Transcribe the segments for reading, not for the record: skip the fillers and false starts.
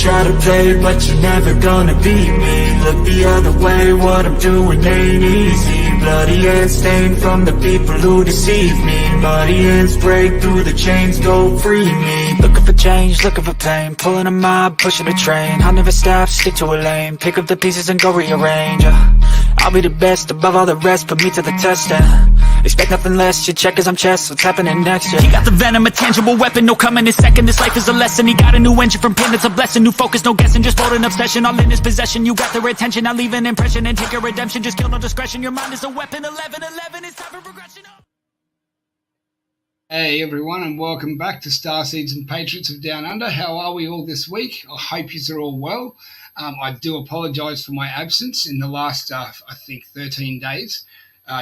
try to play, but you're never gonna beat me. Look the other way, what I'm doing ain't easy. Bloody hands stained from the people who deceive me. Muddy hands break through the chains, go free me. Looking for change, looking for pain, pulling a mob, pushing a train. I'll never stop, stick to a lane, pick up the pieces and go rearrange. I'll be the best above all the rest, put me to the test and expect nothing less, your check is I'm chess, what's happening next, yeah. He got the venom, a tangible weapon, no coming in second. This life is a lesson, he got a new engine from pain, it's a blessing. New focus, no guessing, just hold an obsession. All in his possession, you got their attention. I'll leave an impression and take your redemption. Just kill no discretion, your mind is a weapon. 11-11, it's time for progression. Hey everyone, and welcome back to Starseeds and Patriots of Down Under. How are we all this week? I hope you're all well. I do apologise for my absence in the last, I think, 13 days,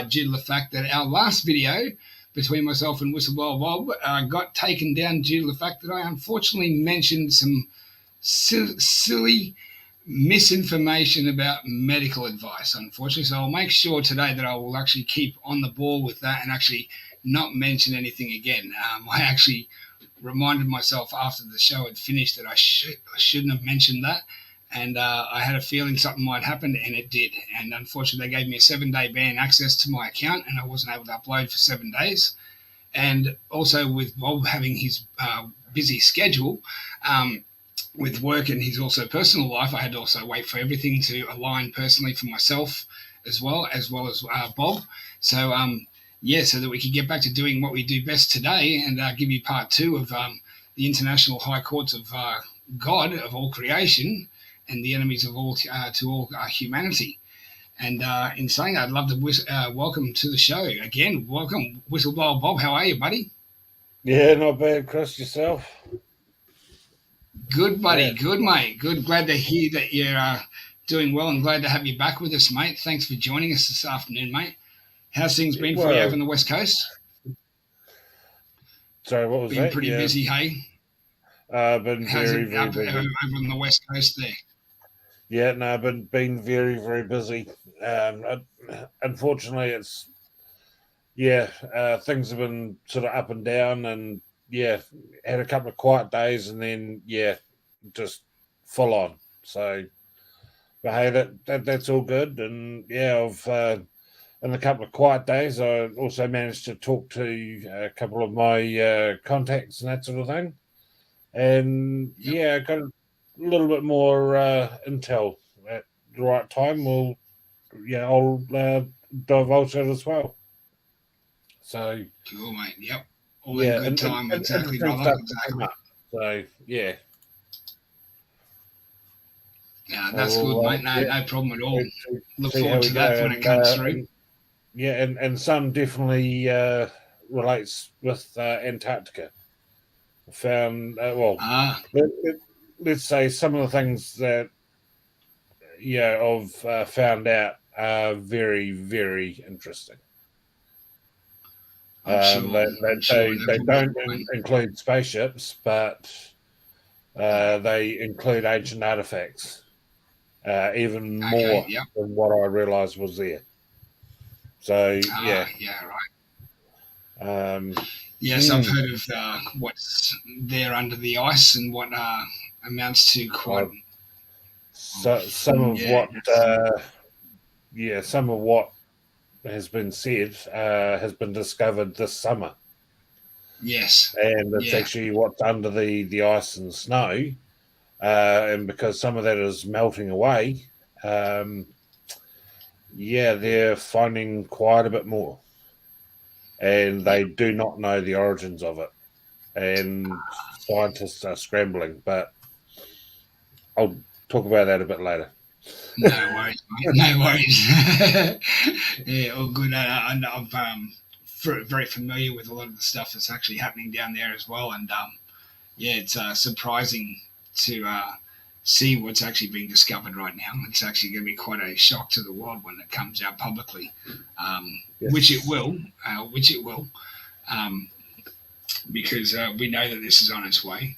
due to the fact that our last video between myself and Whistleblower Bob got taken down due to the fact that I unfortunately mentioned some silly misinformation about medical advice, unfortunately. So I'll make sure today that I will actually keep on the ball with that and actually not mention anything again. I actually reminded myself after the show had finished that I shouldn't have mentioned that. And I had a feeling something might happen, and it did. And unfortunately, they gave me a 7-day ban access to my account, and I wasn't able to upload for 7 days. And also with Bob having his busy schedule with work and his also personal life, I had to also wait for everything to align personally for myself as well as Bob. So, so that we could get back to doing what we do best today and give you part 2 of the International High Courts of God, of all creation, and the enemies of all humanity. And in saying that, I'd love to welcome to the show again. Welcome, Whistleblower Bob. How are you, buddy? Yeah, not bad, Chris. Yourself? Good, buddy. Yeah. Good, mate. Good. Glad to hear that you're doing well, and glad to have you back with us, mate. Thanks for joining us this afternoon, mate. How's things been for you over on the West Coast? Sorry, what was been that? Pretty busy, hey? Been How's very, it very over busy. on the West Coast there? Yeah, no, been very, very busy. Unfortunately, it's things have been sort of up and down, and had a couple of quiet days, and then just full on. So, but hey, that's all good, and I've in a couple of quiet days, I also managed to talk to a couple of my contacts and that sort of thing, and I got a little bit more intel at the right time. I'll divulge it as well. So cool, mate. Yep, all in good time. Exactly, brother. Exactly. So yeah, that's good, mate. No problem at all. Look forward to that when it comes through. And some definitely relates with Antarctica. Found let's say some of the things that I've found out are very, very interesting. They don't include spaceships, but they include ancient artifacts, even more than what I realised was there. So right. Yes, I've heard of what's there under the ice and what amounts to quite. Some of what has been said has been discovered this summer. Yes, and it's actually what's under the ice and snow, and because some of that is melting away, they're finding quite a bit more. And they do not know the origins of it. And scientists are scrambling, but I'll talk about that a bit later. No worries, mate. No worries. All good. I'm very familiar with a lot of the stuff that's actually happening down there as well. And it's surprising to see what's actually being discovered right now. It's actually going to be quite a shock to the world when it comes out publicly, which it will, because we know that this is on its way.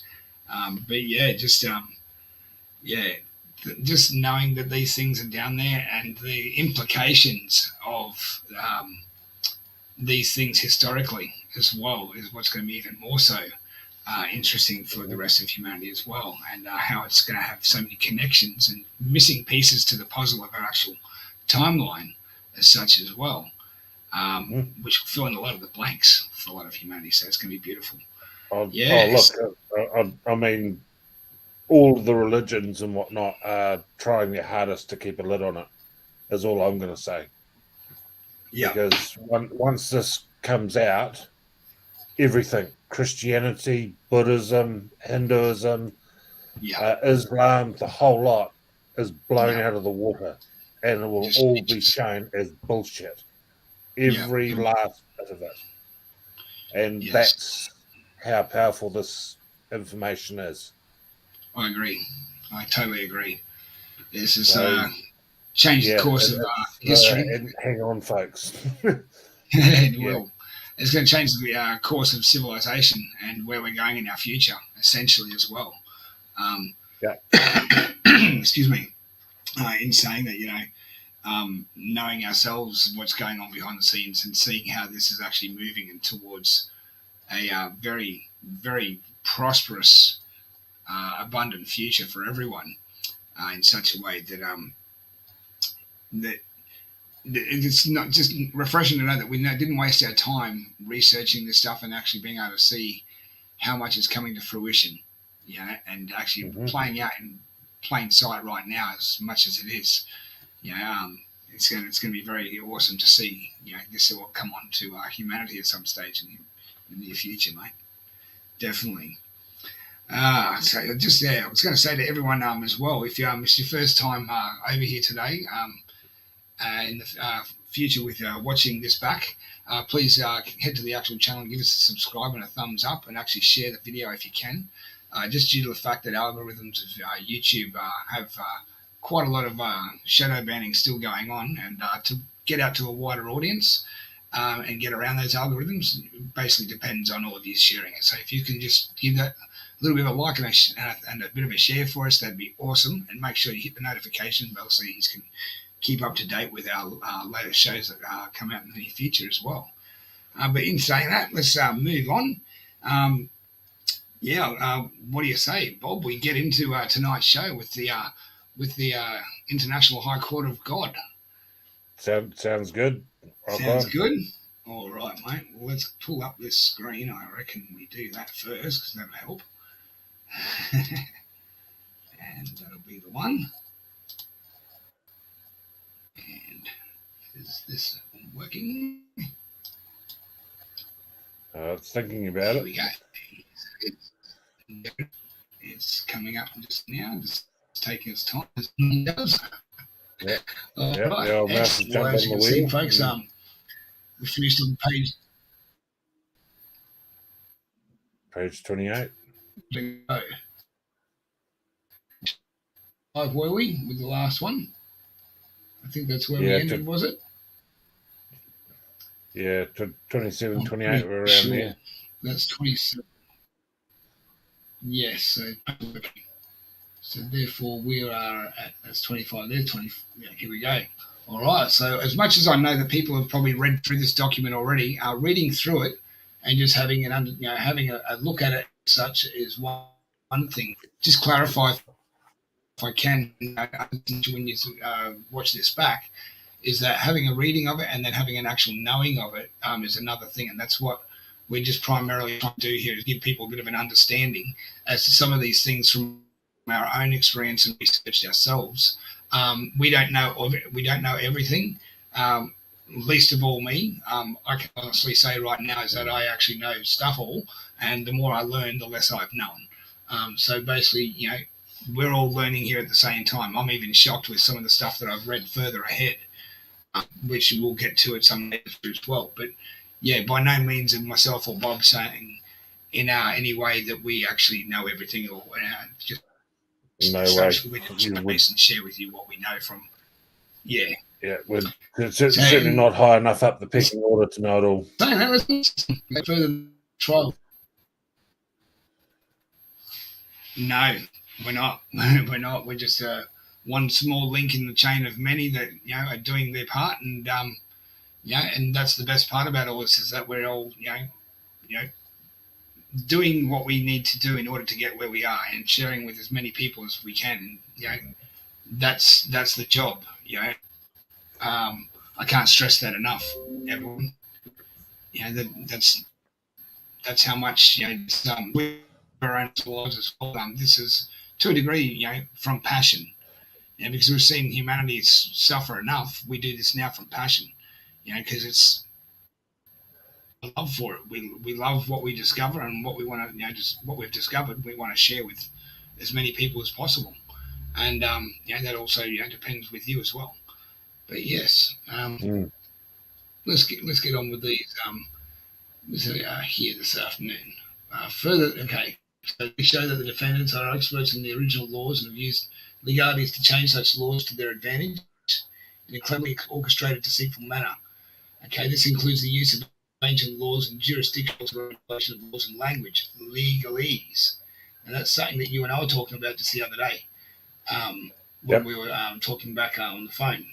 Just knowing that these things are down there and the implications of these things historically as well is what's going to be even more so interesting for the rest of humanity as well, and how it's going to have so many connections and missing pieces to the puzzle of our actual timeline as such as well, which will fill in a lot of the blanks for a lot of humanity. So it's going to be beautiful. Look, I mean, all the religions and whatnot are trying their hardest to keep a lid on it, is all I'm going to say. Yeah. Because once this comes out, everything, Christianity, Buddhism, Hinduism, Islam, the whole lot is blown out of the water, and it will all be shown as bullshit. Every last bit of it. And that's how powerful this information is. I agree. I totally agree. This is changed the course of history. And hang on, folks. It will. It's going to change the course of civilization and where we're going in our future, essentially, as well. Excuse me. In saying that, knowing ourselves what's going on behind the scenes and seeing how this is actually moving towards a very, very prosperous, abundant future for everyone, in such a way that it's not just refreshing to know that we didn't waste our time researching this stuff and actually being able to see how much is coming to fruition, and actually playing out in plain sight right now as much as it is. It's going to be very awesome to see. This will come on to humanity at some stage in the near future, mate. Definitely. So I was going to say to everyone as well, if it's your first time over here today, in the future with watching this back, please head to the actual channel and give us a subscribe and a thumbs up, and actually share the video if you can. Just due to the fact that algorithms of YouTube have quite a lot of shadow banning still going on, and to get out to a wider audience and get around those algorithms basically depends on all of you sharing it. So if you can just give that a little bit of a like and a bit of a share for us, that'd be awesome. And make sure you hit the notification bell so you can keep up to date with our latest shows that come out in the near future as well. But in saying that, let's move on. What do you say, Bob? We get into tonight's show with the International High Court of God. Sounds good. Sounds good. All right, mate. Well, let's pull up this screen. I reckon we do that first because that'll help. And that'll be the one. And is this working? It's thinking about Here we go. It's coming up just now. Just taking its time as it does. Yeah. All yeah, right. well, as you can see, folks, we finished on page 28. Were we with the last one? I think that's where we ended, was it? Yeah, 27, 28, we're around there. That's 27. Yes, so therefore we are that's 25 there, 20. Yeah, here we go. All right, so as much as I know that people have probably read through this document already, reading through it and just having having a look at it as such is one thing. Just clarify, if I can, when you watch this back, is that having a reading of it and then having an actual knowing of it is another thing, and that's what we're just primarily trying to do here, is give people a bit of an understanding as to some of these things from our own experience and research ourselves. We don't know everything. Least of all me. I can honestly say right now is that I actually know stuff all, and the more I learn, the less I've known. So basically, we're all learning here at the same time. I'm even shocked with some of the stuff that I've read further ahead, which we'll get to at some later as well. But yeah, by no means of myself or Bob saying in any way that we actually know everything, or just no way. We just and share with you what we know from. Yeah, we're certainly not high enough up the pecking order to know it all. Saying that, let's further trial. No, we're not. We're not. We're just one small link in the chain of many that are doing their part, and and that's the best part about all this, is that we're all doing what we need to do in order to get where we are, and sharing with as many people as we can. That's the job. I can't stress that enough. Everyone, that's how much our own lives as well. This is to a degree, from passion. Because we've seen humanity suffer enough, we do this now from passion. Because it's a love for it. We love what we discover, and what we want to, just what we've discovered, we want to share with as many people as possible. And that also depends with you as well. But yes, let's get on with these. Here this afternoon. Further, okay. So we show that the defendants are experts in the original laws and have used legalities to change such laws to their advantage in a cleverly orchestrated, deceitful manner. Okay, this includes the use of ancient laws and jurisdictional regulation of laws and language, legalese. And that's something that you and I were talking about just the other day when we were talking back on the phone.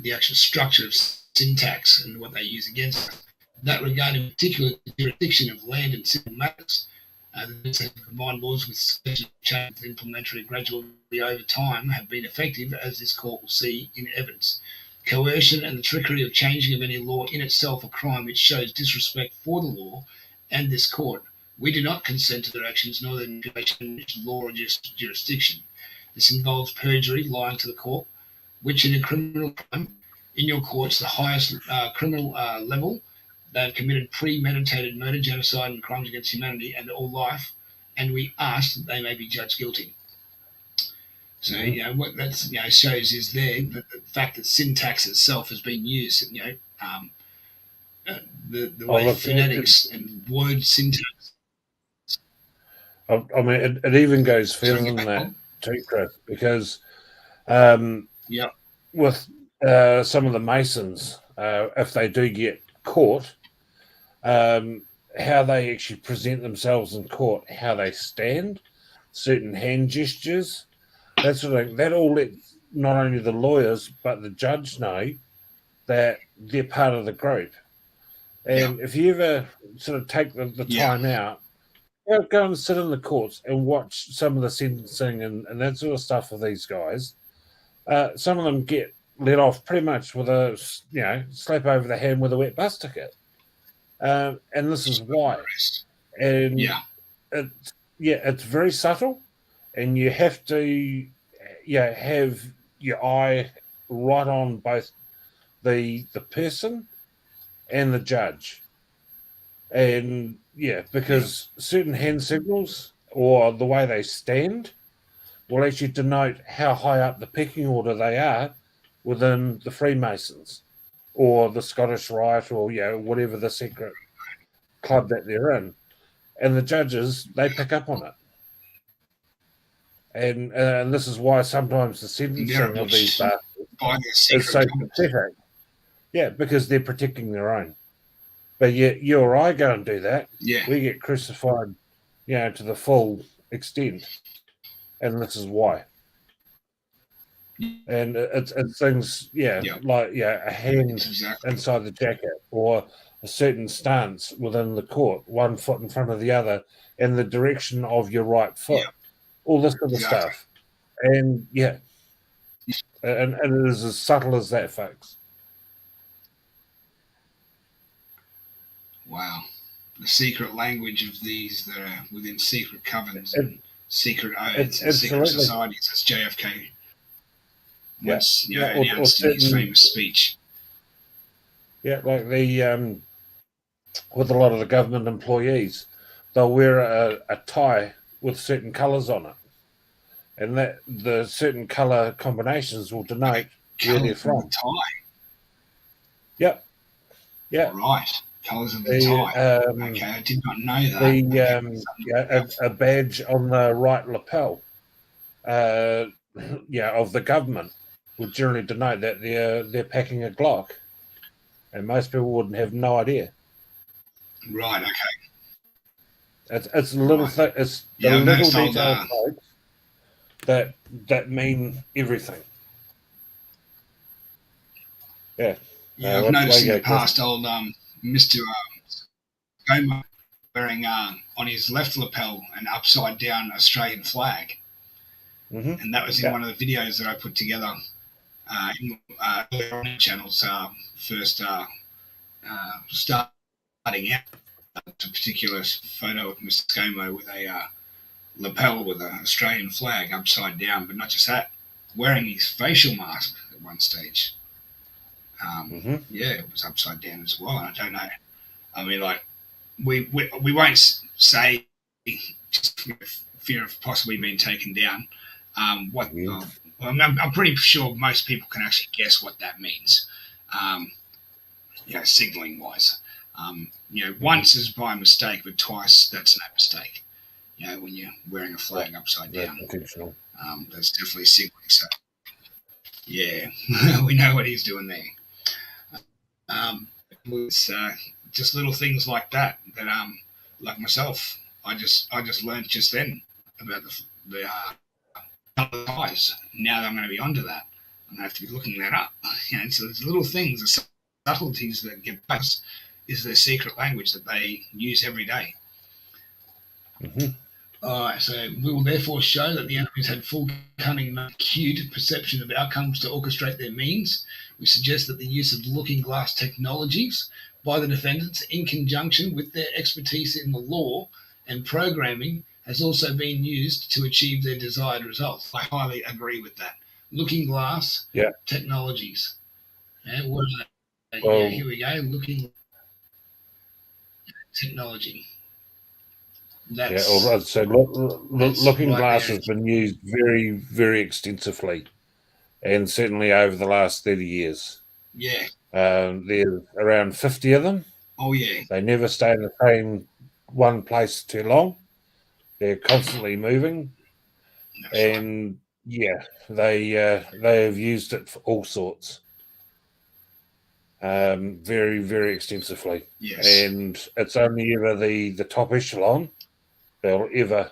The actual structure of syntax and what they use against us. That regard in particular the jurisdiction of land and civil matters. The combined laws with special change implementary gradually over time have been effective, as this court will see in evidence. Coercion and the trickery of changing of any law in itself a crime which shows disrespect for the law and this court. We do not consent to their actions nor their manipulation of law or jurisdiction. This involves perjury, lying to the court, which in a criminal crime, in your courts, the highest criminal level, they have committed premeditated murder, genocide, and crimes against humanity and all life, and we ask that they may be judged guilty. So, what that shows is the fact that syntax itself has been used, the way phonetics and word syntax. I mean, it even goes further than that too, Chris, because with some of the Masons, if they do get caught, how they actually present themselves in court, how they stand, certain hand gestures, that sort of thing, that all lets not only the lawyers but the judge know that they're part of the group. And if you ever sort of take the time out, go and sit in the courts and watch some of the sentencing and that sort of stuff for these guys. Some of them get let off pretty much with a slap over the hand with a wet bus ticket. And this is why. And it's very subtle, and you have to have your eye right on both the person and the judge. And because certain hand signals or the way they stand will actually denote how high up the pecking order they are within the Freemasons or the Scottish Rite or whatever the secret club that they're in. And the judges, they pick up on it. And this is why sometimes the sentencing of these bastards is so pathetic. Yeah, because they're protecting their own. But yet you or I go and do that. Yeah. We get crucified, to the full extent. And this is why. And it's things, like a hand inside the jacket or a certain stance within the court, one foot in front of the other, and the direction of your right foot. All this sort of stuff. And and it is as subtle as that, folks. Wow. The secret language of these that are within secret covens and secret oaths and secret societies, as JFK once announced in his famous speech. Yeah, like the with a lot of the government employees, they'll wear a tie with certain colours on it. And that the certain colour combinations will denote where they're from. Tie. Yep. Yeah. Right. Colours of the tie. Okay, I did not know that. A badge on the right lapel, of the government would generally denote that they're packing a Glock, and most people wouldn't have no idea. Right. Okay. It's a little thing. It's the little details that mean everything. Yeah. Yeah, I've noticed in the past, old Mr. Goma, wearing on his left lapel an upside down Australian flag, and that was in one of the videos that I put together earlier on in the channel's first starting out. A particular photo of Mr. ScoMo with a lapel with an Australian flag upside down, but not just that, wearing his facial mask at one stage. Yeah, it was upside down as well. And I don't know. I mean, like, we won't say, just with fear of possibly being taken down, I'm pretty sure most people can actually guess what that means, signalling wise. Once is by mistake, but twice that's no mistake. When you're wearing a flag upside down, that's definitely signaling. So, yeah, we know what he's doing there. It's just little things like that like myself, I just learned just then about the eyes. Now that I'm going to be onto that, I'm going to have to be looking that up. So there's little things, the subtleties that get passed is their secret language that they use every day. All right, so we will therefore show that the enemies had full cunning and acute perception of outcomes to orchestrate their means. We suggest that the use of looking glass technologies by the defendants in conjunction with their expertise in the law and programming has also been used to achieve their desired results. I highly agree with that. Looking glass technologies. What are they? Well, here we go. Looking technology. So looking glass has been used very, very extensively, and certainly over the last 30 years. Yeah. There's around 50 of them. Oh, yeah. They never stay in the same one place too long. They're constantly moving. That's and, they have used it for all sorts. Very, very extensively. Yes. And it's only ever the top echelon they'll ever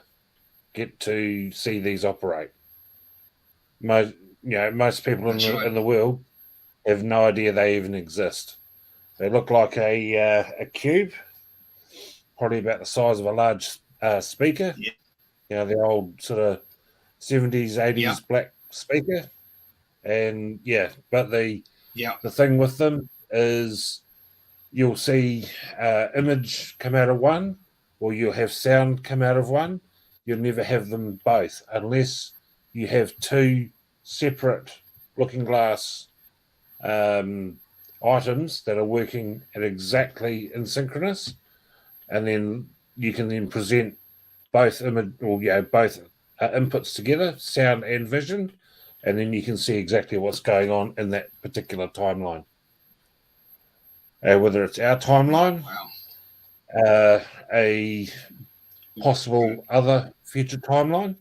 get to see these operate. Most people in the world have no idea they even exist. They look like a cube, probably about the size of a large speaker. Yeah. The old sort of 70s, 80s black speaker. And but the thing with them is you'll see image come out of one, or you'll have sound come out of one. You'll never have them both unless you have two separate looking glass items that are working at exactly in synchronous, and then you can then present both image or both inputs together, sound and vision, and then you can see exactly what's going on in that particular timeline. Whether it's our timeline, a possible other future timeline,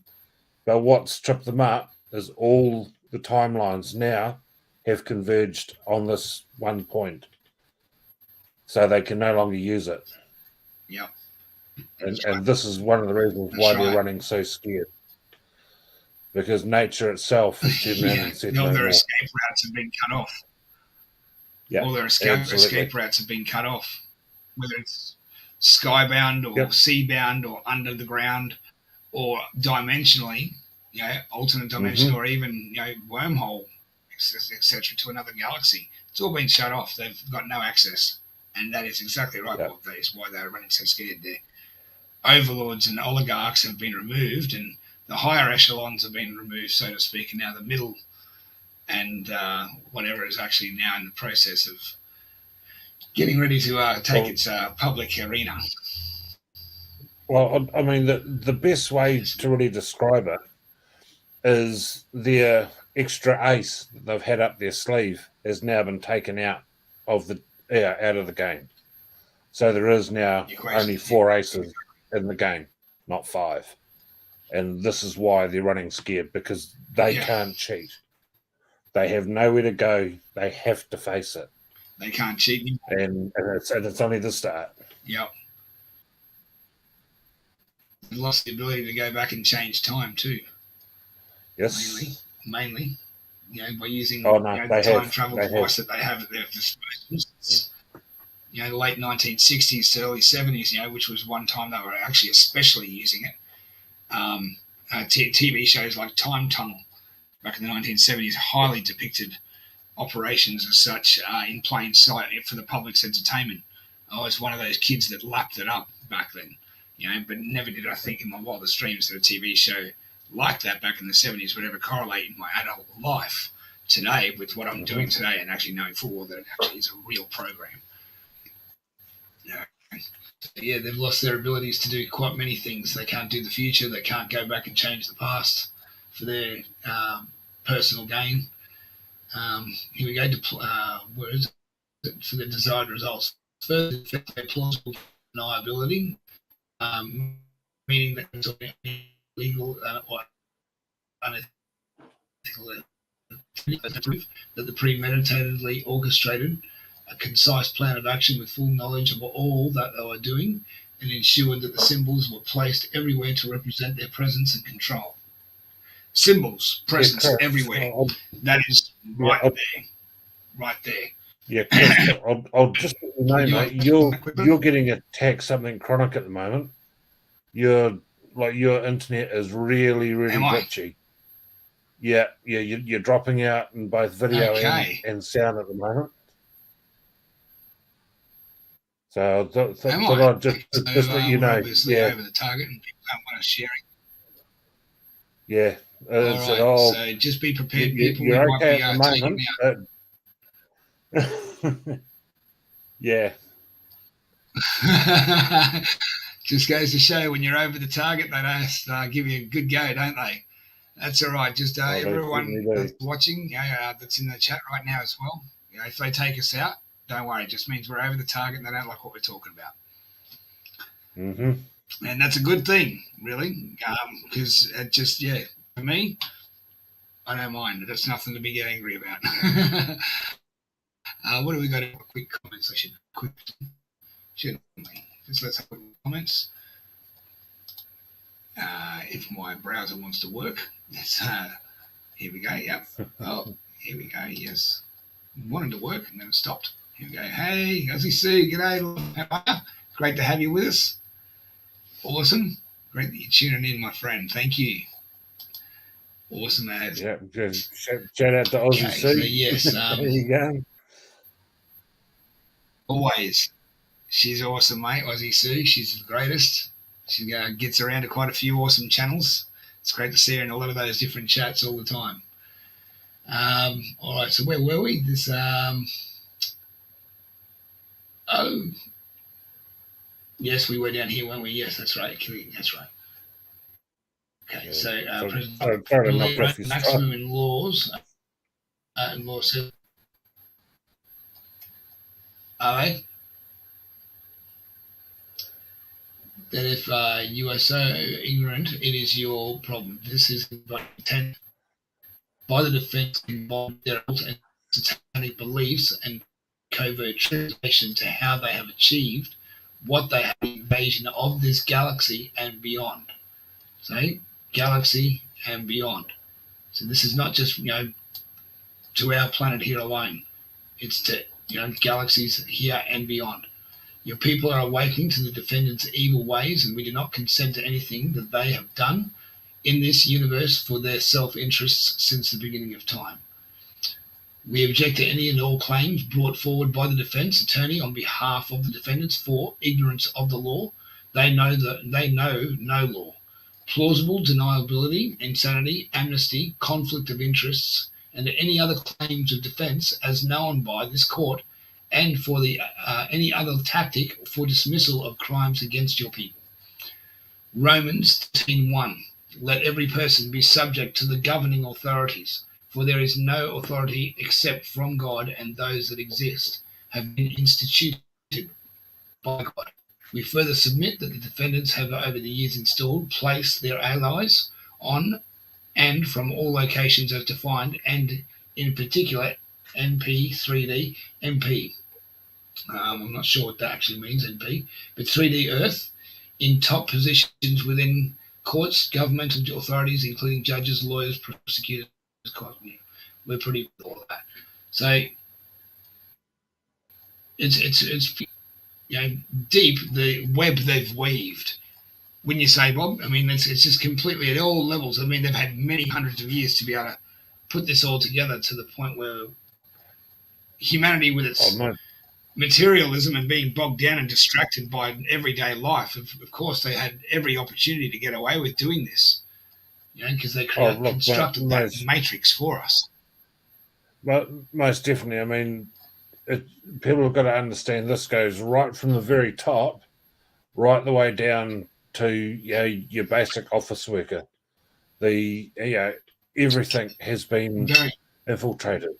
but what's tripped them up is all the timelines now have converged on this one point, so they can no longer use it. Yeah. And this is one of the reasons why they're running so scared, because nature itself has turned around and said, all their escape routes have been cut off. Yeah, all their escape routes have been cut off, whether it's skybound or seabound or under the ground or dimensionally, alternate dimension, or even wormhole, etc., to another galaxy. It's all been shut off. They've got no access, and that is exactly right. That is why they're running so scared. Their overlords and oligarchs have been removed, and the higher echelons have been removed, so to speak, and now the middle and whatever is actually now in the process of getting ready to take its public arena. Well, I mean, the best way to really describe it is their extra ace that they've had up their sleeve has now been taken out of the game. So there is now only 4 aces in the game, not 5. And this is why they're running scared, because they can't cheat. They have nowhere to go. They have to face it. They can't cheat. And it's only the start. Yep. They lost the ability to go back and change time too. Yes. Mainly. By using the time travel device that they have at their disposal. the late 1960s to early 70s, which was one time they were actually especially using it. TV shows like Time Tunnel back in the 1970s highly depicted operations as such in plain sight for the public's entertainment. I was one of those kids that lapped it up back then, but never did I think in my wildest dreams that a TV show like that back in the 70s would ever correlate in my adult life today with what I'm doing today, and actually knowing full well that it actually is a real program. Yeah, they've lost their abilities to do quite many things. They can't do the future. They can't go back and change the past for their personal gain. Here we go. Where is it? For the desired results. Further affect their plausible deniability, meaning that it's illegal or unethical that the premeditatedly orchestrated a concise plan of action with full knowledge of all that they were doing, and ensured that the symbols were placed everywhere to represent their presence and control. Symbols, presence everywhere. That is right there. Yeah, Chris, I'll just let you know, mate, you're getting attacked something chronic at the moment. Your internet is really glitchy. Yeah, you're dropping out in both video and sound at the moment. So I'll just let you know. Yeah, over the target, and people don't want us sharing. Yeah. All right. So just be prepared, people. You're okay at the moment. Yeah. Just goes to show when you're over the target, they don't give you a good go, don't they? That's all right. Just everyone that's watching, that's in the chat right now as well. If they take us out, don't worry. It just means we're over the target and they don't like what we're talking about. Mm-hmm. And that's a good thing, really, because it just, for me, I don't mind. That's nothing to be get angry about. What do we got? Quick comments. I should shouldn't we? Just let's have quick comments. If my browser wants to work, here we go. Yep. Oh, here we go. Yes, it wanted to work and then it stopped. Here we go. Hey, Aussie Sue, g'day. How are you? Great to have you with us. Awesome. Great that you're tuning in, my friend. Thank you. Awesome as. Yeah, shout out to Aussie Sue. So yes, there you go. Always. She's awesome, mate. Aussie Sue. She's the greatest. She gets around to quite a few awesome channels. It's great to see her in a lot of those different chats all the time. All right, so where were we? This yes, we were down here, weren't we? Yes, that's right. That's right. Okay, so maximum in laws. Law says, are they? That if you are so ignorant, it is your problem. This is intended by the defense involved their and satanic beliefs and covert translation to how they have achieved what they have invasion of this galaxy and beyond. So, galaxy and beyond. So this is not just to our planet here alone. It's to galaxies here and beyond. Your people are awakening to the defendants' evil ways, and we do not consent to anything that they have done in this universe for their self-interests since the beginning of time. We object to any and all claims brought forward by the defense attorney on behalf of the defendants for ignorance of the law. They know no law. Plausible deniability, insanity, amnesty, conflict of interests, and any other claims of defense as known by this court, and for any other tactic for dismissal of crimes against your people. Romans 13:1. Let every person be subject to the governing authorities, for there is no authority except from God, and those that exist have been instituted by God. We further submit that the defendants have over the years installed, placed their allies on and from all locations as defined, and in particular NP, 3D, MP. I'm not sure what that actually means, NP, but 3D Earth, in top positions within courts, governmental authorities, including judges, lawyers, prosecutors. We're pretty with all of that. So it's deep the web they've weaved. Wouldn't you say, Bob? I mean, it's just completely at all levels. I mean, they've had many hundreds of years to be able to put this all together to the point where humanity, with its materialism and being bogged down and distracted by everyday life, of course, they had every opportunity to get away with doing this, because they constructed that matrix for us. But most definitely, I mean, people have got to understand this goes right from the very top, right the way down to your basic office worker. Everything has been infiltrated.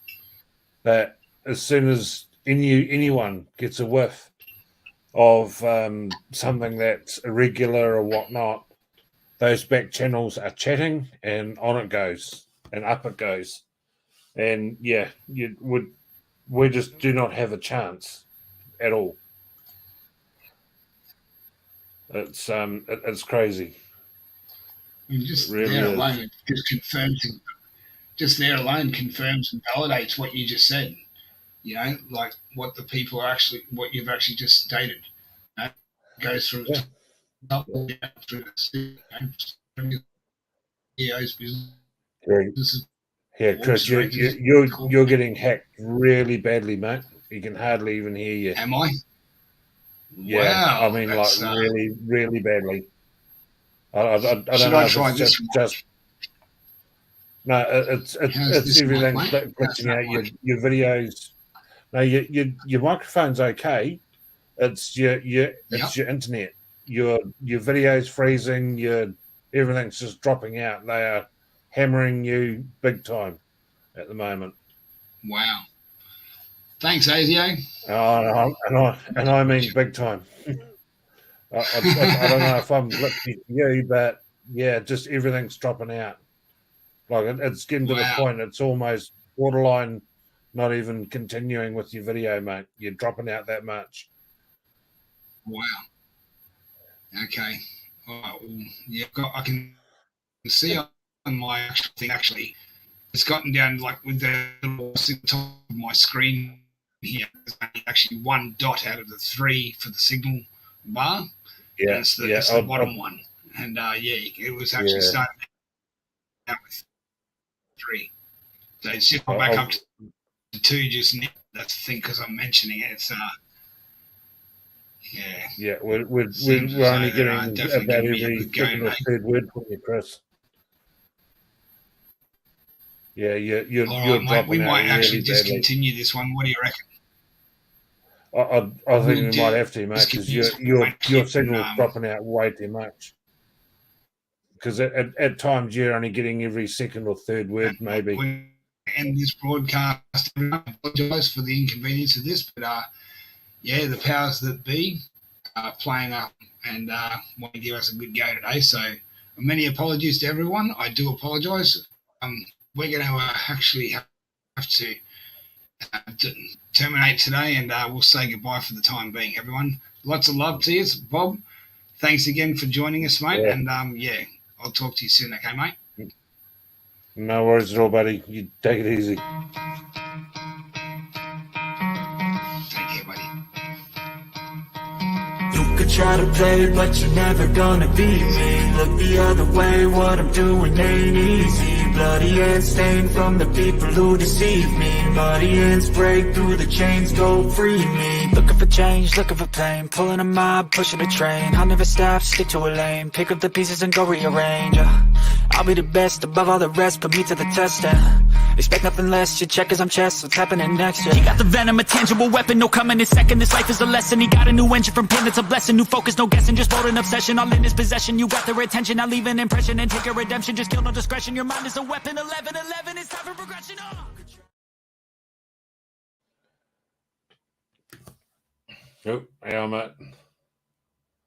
That as soon as anyone gets a whiff of something that's irregular or whatnot, those back channels are chatting, and on it goes, and up it goes, and we just do not have a chance at all. It's crazy. I mean, just really there alone, it just confirms. Just there alone confirms and validates what you just said. Like what the people are actually, what you've actually just stated. It goes through through the CEO's business. Yeah, Chris, you're getting hacked really badly, mate. You can hardly even hear you. Am I? Yeah, wow, I mean, like really, really badly. I don't know. Should I try this? Just no, it's everything glitching out. Your videos. No, your microphone's okay. It's your internet. Your videos freezing. Everything's just dropping out. They are hammering you big time at the moment. Wow. Thanks, ASIO. And I mean big time. I don't know if I'm glitchy to you, but yeah, just everything's dropping out. Like it's getting to the point. It's almost borderline. Not even continuing with your video, mate. You're dropping out that much. Wow. Okay. All right. Well, yeah, I can see on my thing actually. It's gotten down like with the little top of my screen here. There's actually one dot out of the three for the signal bar. Yeah, it's the bottom one. And it was actually starting out with 3. So it's just back up to 2 just now. That's the thing, because I'm mentioning it. It's yeah, we're only getting about every second or third word from you, Chris. Yeah, you're right, dropping we might out actually really discontinue this one. What do you reckon? I think we might have to, mate, because your signal's dropping out way too much. Because at times you're only getting every second or third word, maybe. We'll end this broadcast. I apologise for the inconvenience of this, but the powers that be are playing up and want to give us a good go today. So many apologies to everyone. I do apologise. We're going to actually have to terminate today, and we'll say goodbye for the time being, everyone. Lots of love to you, Bob. Thanks again for joining us, mate. Yeah. And I'll talk to you soon, okay, mate? No worries at all, buddy. You take it easy. Take care, buddy. You could try to play, but you're never gonna beat me. Look the other way, what I'm doing ain't easy. Bloody hands stained from the people who deceive me. Bloody hands break through the chains, go free me. Looking for change, looking for pain, pulling a mob, pushing a train. I'll never stop, stick to a lane, pick up the pieces and go rearrange. I'll be the best above all the rest, put me to the test. Expect nothing less, your check is on chest, what's happening next? He got the venom, a tangible weapon, no coming in second. This life is a lesson, he got a new engine from pain, it's a blessing. New focus, no guessing, just bold and obsession, all in his possession. You got their attention, I'll leave an impression and take your redemption. Just kill, no discretion, your mind is a weapon. 11-11, it's time for progression. Oh, yeah, mate.